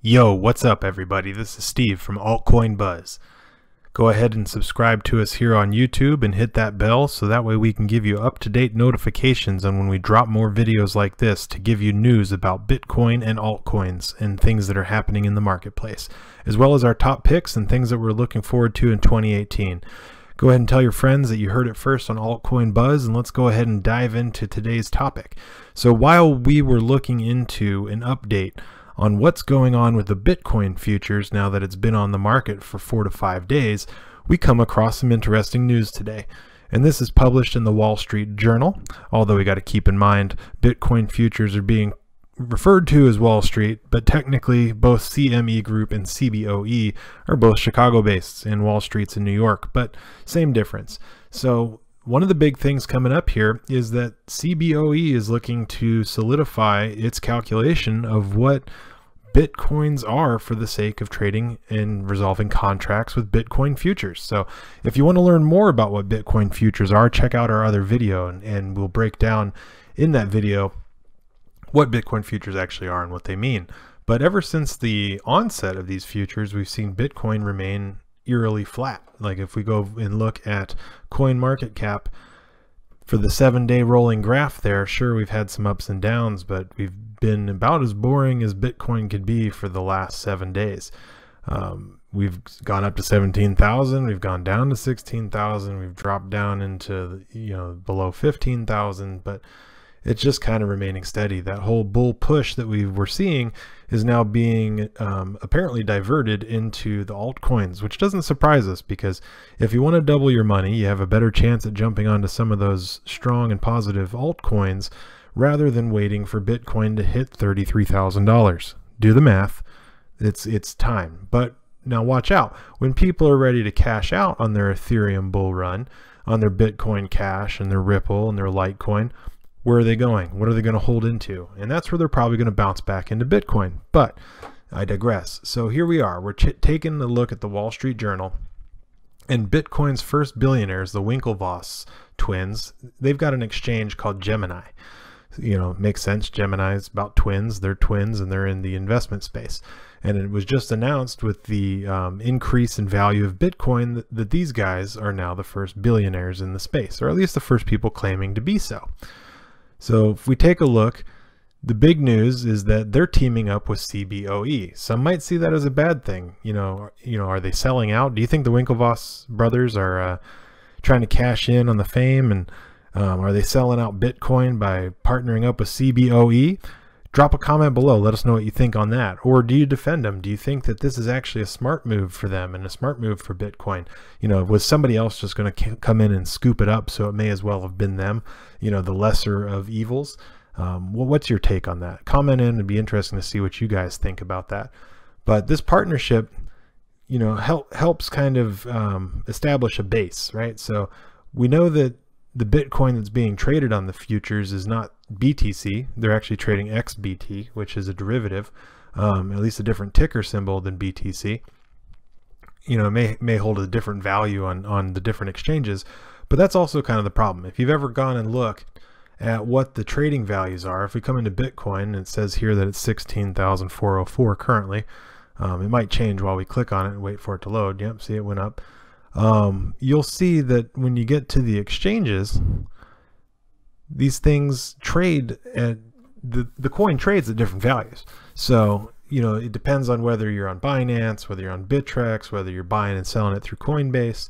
Yo, what's up everybody? This is Steve from Altcoin Buzz. Go ahead and subscribe to us here on YouTube and hit that bell so that way we can give you up-to-date notifications on when we drop more videos like this to give you news about Bitcoin and altcoins and things that are happening in the marketplace, as well as our top picks and things that we're looking forward to in 2018. Go ahead and tell your friends that you heard it first on Altcoin Buzz, and let's go ahead and dive into today's topic. So while we were looking into an update on what's going on with the Bitcoin futures now that it's been on the market for 4 to 5 days, we come across some interesting news today. And this is published in the Wall Street Journal, although we got to keep in mind Bitcoin futures are being referred to as Wall Street, but technically both CME Group and Cboe are both Chicago-based and Wall Street's in New York, but same difference. So one of the big things coming up here is that Cboe is looking to solidify its calculation of what Bitcoins are for the sake of trading and resolving contracts with Bitcoin futures. So if you want to learn more about what Bitcoin futures are, check out our other video and we'll break down in that video what Bitcoin futures actually are and what they mean. But ever since the onset of these futures, we've seen Bitcoin remain eerily flat. Like if we go and look at CoinMarketCap for the 7-day rolling graph there, sure, we've had some ups and downs, but we've been about as boring as Bitcoin could be for the last 7 days. We've gone up to 17,000, we've gone down to 16,000, we've dropped down into, below 15,000, but it's just kind of remaining steady. That whole bull push that we were seeing is now being apparently diverted into the altcoins, which doesn't surprise us, because if you want to double your money, you have a better chance at jumping onto some of those strong and positive altcoins rather than waiting for Bitcoin to hit $33,000. Do the math. It's time. But now watch out. When people are ready to cash out on their Ethereum bull run, on their Bitcoin Cash and their Ripple and their Litecoin, where are they going? What are they going to hold into? And that's where they're probably going to bounce back into Bitcoin. But I digress. So here we are. We're taking a look at the Wall Street Journal, and Bitcoin's first billionaires, the Winklevoss Twins, they've got an exchange called Gemini. Makes sense. Gemini is about twins. They're twins and they're in the investment space. And it was just announced with the increase in value of Bitcoin that these guys are now the first billionaires in the space, or at least the first people claiming to be so. So if we take a look, the big news is that they're teaming up with Cboe. Some might see that as a bad thing. Are they selling out? Do you think the Winklevoss brothers are trying to cash in on the fame, and are they selling out Bitcoin by partnering up with Cboe? Drop a comment below. Let us know what you think on that. Or do you defend them? Do you think that this is actually a smart move for them and a smart move for Bitcoin? Was somebody else just going to come in and scoop it up, so it may as well have been them, the lesser of evils? What's your take on that? Comment in. It'd be interesting to see what you guys think about that. But this partnership, helps kind of establish a base, right? So we know that the Bitcoin that's being traded on the futures is not BTC. They're actually trading XBT, which is a derivative, at least a different ticker symbol than BTC. It may hold a different value on the different exchanges, but that's also kind of the problem. If you've ever gone and looked at what the trading values are, if we come into Bitcoin, and it says here that it's 16,404 currently, it might change while we click on it and wait for it to load. Yep, see, it went up. You'll see that when you get to the exchanges, these things trade at the coin trades at different values. So it depends on whether you're on Binance, whether you're on Bittrex, whether you're buying and selling it through Coinbase.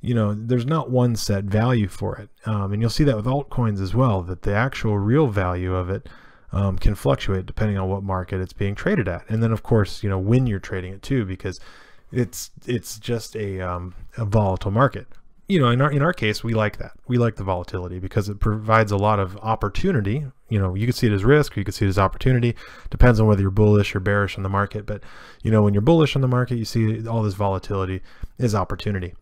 There's not one set value for it, and you'll see that with altcoins as well, that the actual real value of it can fluctuate depending on what market it's being traded at, and then of course when you're trading it too, because it's just a volatile market. In our case, we like that. We like the volatility because it provides a lot of opportunity. You could see it as risk, or you could see it as opportunity. Depends on whether you're bullish or bearish on the market. But when you're bullish on the market, you see all this volatility is opportunity.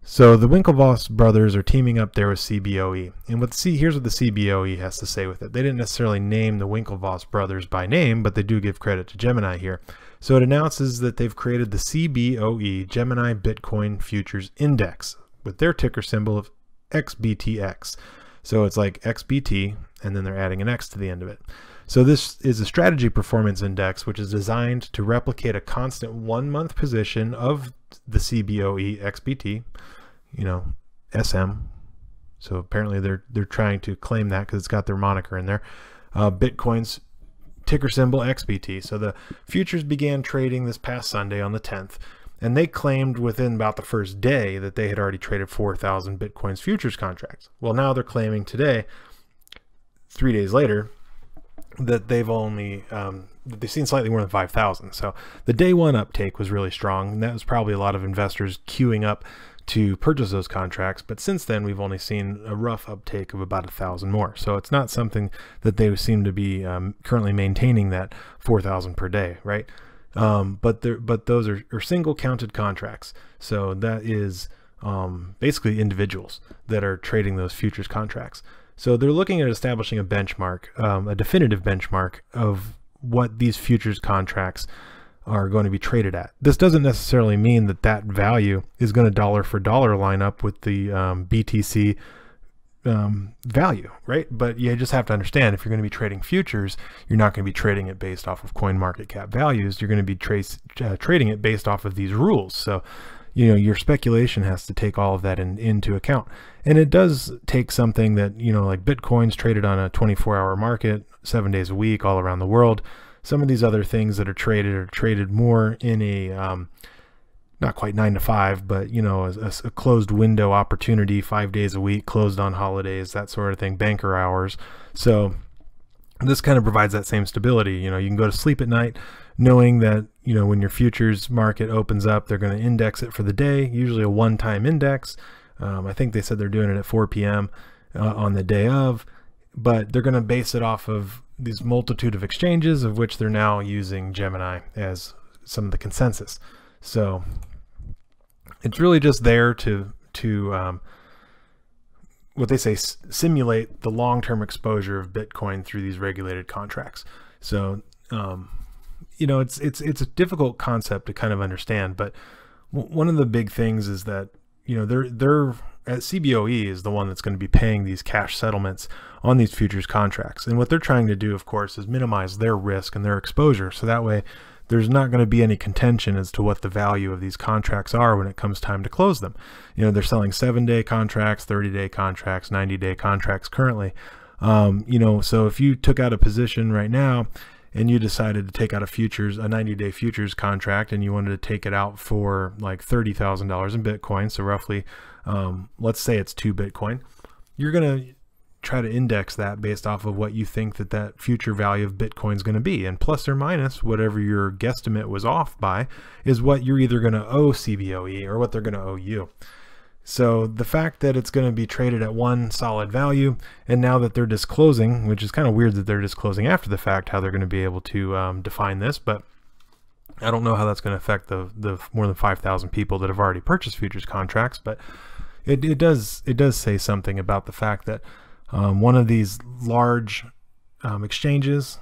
So the Winklevoss brothers are teaming up there with Cboe, and here's what the Cboe has to say with it. They didn't necessarily name the Winklevoss brothers by name, but they do give credit to Gemini here. So it announces that they've created the Cboe Gemini Bitcoin Futures Index with their ticker symbol of XBTX. So it's like XBT, and then they're adding an X to the end of it. So this is a strategy performance index, which is designed to replicate a constant 1 month position of the Cboe XBT, SM. So apparently they're trying to claim that because it's got their moniker in there. Bitcoin's ticker symbol XBT. So the futures began trading this past Sunday on the 10th, and they claimed within about the first day that they had already traded 4,000 Bitcoin's futures contracts. Well, now they're claiming today, 3 days later, that they've only they've seen slightly more than 5,000. So the day one uptake was really strong, and that was probably a lot of investors queuing up to purchase those contracts. But since then, we've only seen a rough uptake of about 1,000 more. So it's not something that they seem to be currently maintaining that 4,000 per day, right? But those are single counted contracts. So that is basically individuals that are trading those futures contracts. So they're looking at establishing a benchmark, a definitive benchmark of what these futures contracts are going to be traded at. This doesn't necessarily mean that that value is going to dollar for dollar line up with the BTC value, right? But you just have to understand, if you're going to be trading futures, you're not going to be trading it based off of coin market cap values. You're going to be trading it based off of these rules. So your speculation has to take all of that into account. And it does take something that, like Bitcoin's traded on a 24-hour market, 7 days a week, all around the world. Some of these other things that are traded more in a, not quite 9 to 5, but, a closed window opportunity, 5 days a week, closed on holidays, that sort of thing, banker hours. So this kind of provides that same stability. You can go to sleep at night knowing that, when your futures market opens up, they're going to index it for the day, usually a one-time index. I think they said they're doing it at 4 p.m. On the day of, but they're going to base it off of these multitude of exchanges, of which they're now using Gemini as some of the consensus. So it's really just there to what they say, simulate the long-term exposure of Bitcoin through these regulated contracts. So it's a difficult concept to kind of understand, but one of the big things is that they're at Cboe is the one that's going to be paying these cash settlements on these futures contracts. And what they're trying to do, of course, is minimize their risk and their exposure. So that way there's not going to be any contention as to what the value of these contracts are when it comes time to close them. They're selling 7-day contracts, 30-day contracts, 90-day contracts currently. So if you took out a position right now and you decided to take out a 90-day futures contract, and you wanted to take it out for like $30,000 in Bitcoin, so roughly, let's say it's 2 Bitcoin, you're going to try to index that based off of what you think that future value of Bitcoin is going to be. And plus or minus whatever your guesstimate was off by is what you're either going to owe Cboe or what they're going to owe you. So the fact that it's going to be traded at one solid value, and now that they're disclosing, which is kind of weird that they're disclosing after the fact how they're going to be able to define this, but I don't know how that's going to affect the more than 5,000 people that have already purchased futures contracts. But it does say something about the fact that one of these large exchanges,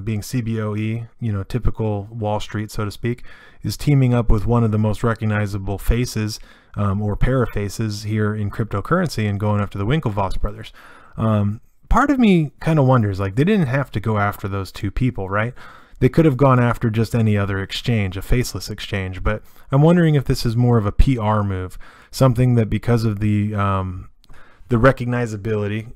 being Cboe, typical Wall Street, so to speak, is teaming up with one of the most recognizable faces or pair of faces here in cryptocurrency and going after the Winklevoss brothers. Part of me kind of wonders, like, they didn't have to go after those two people, right? They could have gone after just any other exchange, a faceless exchange. But I'm wondering if this is more of a PR move, something that because of the recognizability,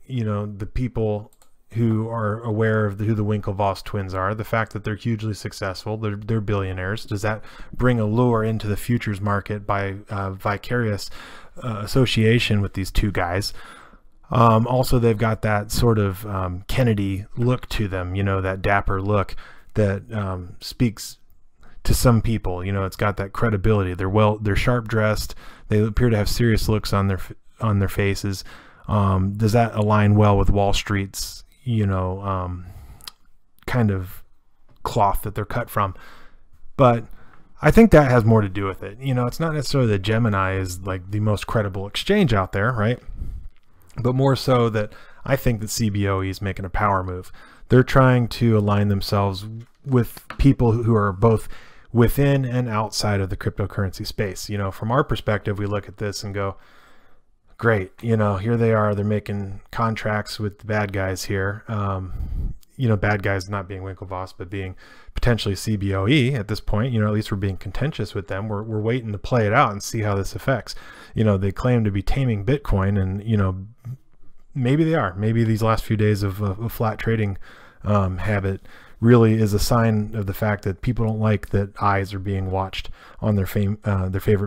the people who are aware of who the Winklevoss twins are, the fact that they're hugely successful, they're billionaires. Does that bring a lure into the futures market by vicarious association with these two guys? Also, they've got that sort of Kennedy look to them, that dapper look that speaks to some people. It's got that credibility. They're sharp dressed. They appear to have serious looks on their faces. Does that align well with Wall Street's kind of cloth that they're cut from? But I think that has more to do with it. It's not necessarily that Gemini is like the most credible exchange out there, right? But more so that I think that Cboe is making a power move. They're trying to align themselves with people who are both within and outside of the cryptocurrency space. From our perspective, we look at this and go, great, here they are, they're making contracts with the bad guys here. bad guys not being Winklevoss, but being potentially Cboe at this point. At least we're being contentious with them. We're waiting to play it out and see how this affects. They claim to be taming Bitcoin, and maybe they are. Maybe these last few days of a flat trading habit really is a sign of the fact that people don't like that eyes are being watched on their favorite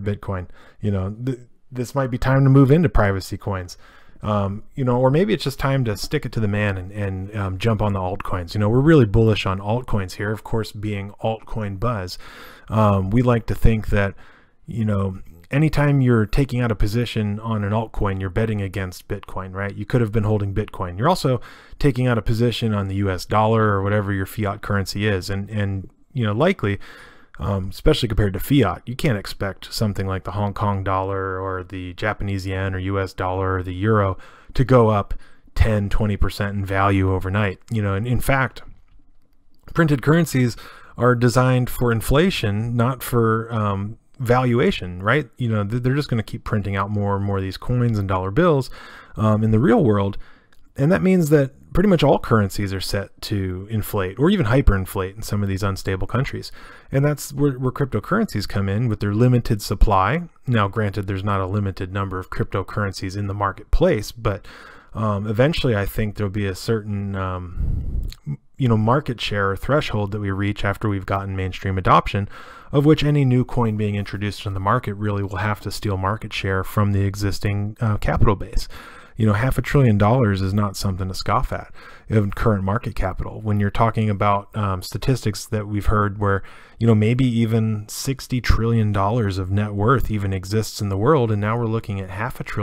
Bitcoin. This might be time to move into privacy coins. Or maybe it's just time to stick it to the man and jump on the altcoins. We're really bullish on altcoins here, of course, being altcoin buzz. We like to think that, anytime you're taking out a position on an altcoin, you're betting against Bitcoin, right? You could have been holding Bitcoin. You're also taking out a position on the US dollar or whatever your fiat currency is. And likely, especially compared to fiat, you can't expect something like the Hong Kong dollar or the Japanese yen or US dollar or the euro to go up 10, 20% in value overnight. And in fact, printed currencies are designed for inflation, not for valuation, right? They're just going to keep printing out more and more of these coins and dollar bills in the real world. And that means that pretty much all currencies are set to inflate or even hyperinflate in some of these unstable countries. And that's where cryptocurrencies come in with their limited supply. Now, granted, there's not a limited number of cryptocurrencies in the marketplace, but eventually I think there'll be a certain market share or threshold that we reach after we've gotten mainstream adoption, of which any new coin being introduced in the market really will have to steal market share from the existing capital base. $500 billion is not something to scoff at in current market capital. When you're talking about statistics that we've heard where, maybe even $60 trillion of net worth even exists in the world, and now we're looking at $500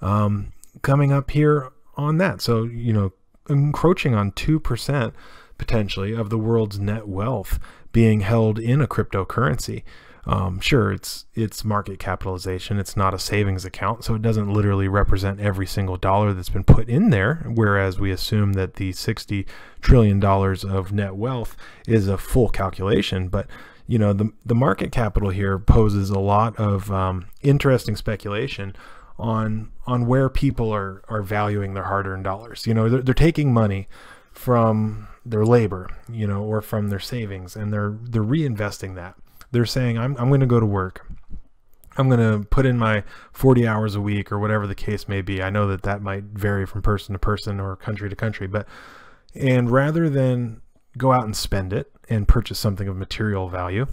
billion coming up here on that. So, encroaching on 2% potentially of the world's net wealth being held in a cryptocurrency. Sure, it's market capitalization. It's not a savings account, so it doesn't literally represent every single dollar that's been put in there, whereas we assume that the $60 trillion of net wealth is a full calculation. But the market capital here poses a lot of interesting speculation on where people are valuing their hard-earned dollars. They're taking money from their labor, or from their savings, and they're reinvesting that. They're saying, I'm going to go to work. I'm going to put in my 40 hours a week or whatever the case may be. I know that might vary from person to person or country to country, and rather than go out and spend it and purchase something of material value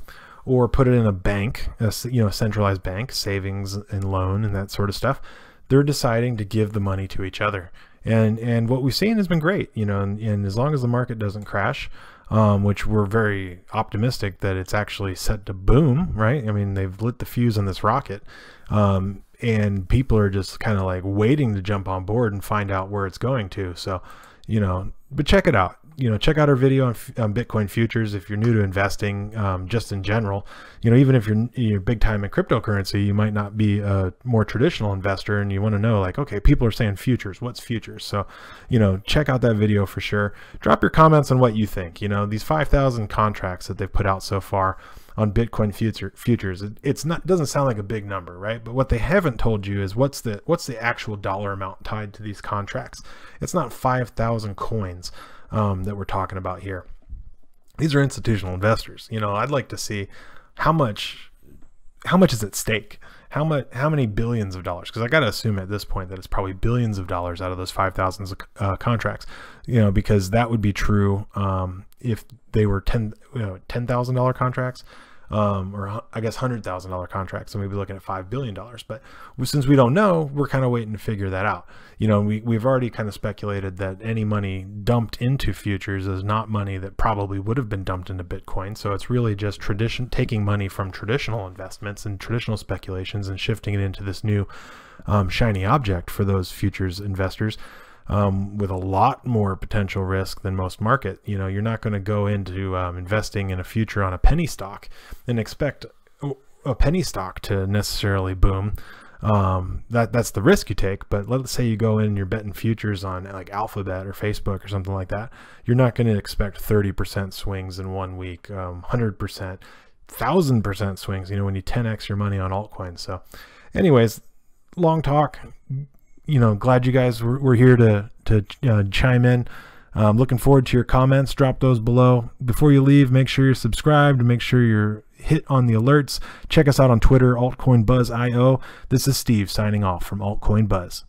or put it in a bank, a centralized bank, savings and loan and that sort of stuff, they're deciding to give the money to each other. And what we've seen has been great, and as long as the market doesn't crash, which we're very optimistic that it's actually set to boom, right? I mean, they've lit the fuse on this rocket, and people are just kind of like waiting to jump on board and find out where it's going to. So, but check it out. Check out our video on Bitcoin futures if you're new to investing, just in general. Even if you're big time in cryptocurrency, you might not be a more traditional investor, and you want to know, like, okay, people are saying futures, what's futures? So, check out that video for sure. Drop your comments on what you think. These 5,000 contracts that they've put out so far on Bitcoin futures, it doesn't sound like a big number, right? But what they haven't told you is what's the actual dollar amount tied to these contracts. It's not 5,000 coins that we're talking about here. These are institutional investors. I'd like to see how much is at stake, how many billions of dollars, because I got to assume at this point that it's probably billions of dollars out of those 5,000 contracts, because that would be true if they were $10,000 contracts, or I guess $100,000 contracts, and we'd be looking at $5 billion. But since we don't know, we're kind of waiting to figure that out. We've already kind of speculated that any money dumped into futures is not money that probably would have been dumped into Bitcoin. So it's really just taking money from traditional investments and traditional speculations and shifting it into this new shiny object for those futures investors. With a lot more potential risk than most market. You're not going to go into investing in a future on a penny stock and expect a penny stock to necessarily boom. That's the risk you take. But let's say you go in and you're betting futures on like Alphabet or Facebook or something like that. You're not going to expect 30% swings in 1 week, 100%, 1,000% swings, when you 10x your money on altcoins. So anyways, long talk. Glad you guys were here to chime in. Looking forward to your comments. Drop those below. Before you leave, make sure you're subscribed. Make sure you're hit on the alerts. Check us out on Twitter, altcoinbuzz.io. This is Steve signing off from Altcoin Buzz.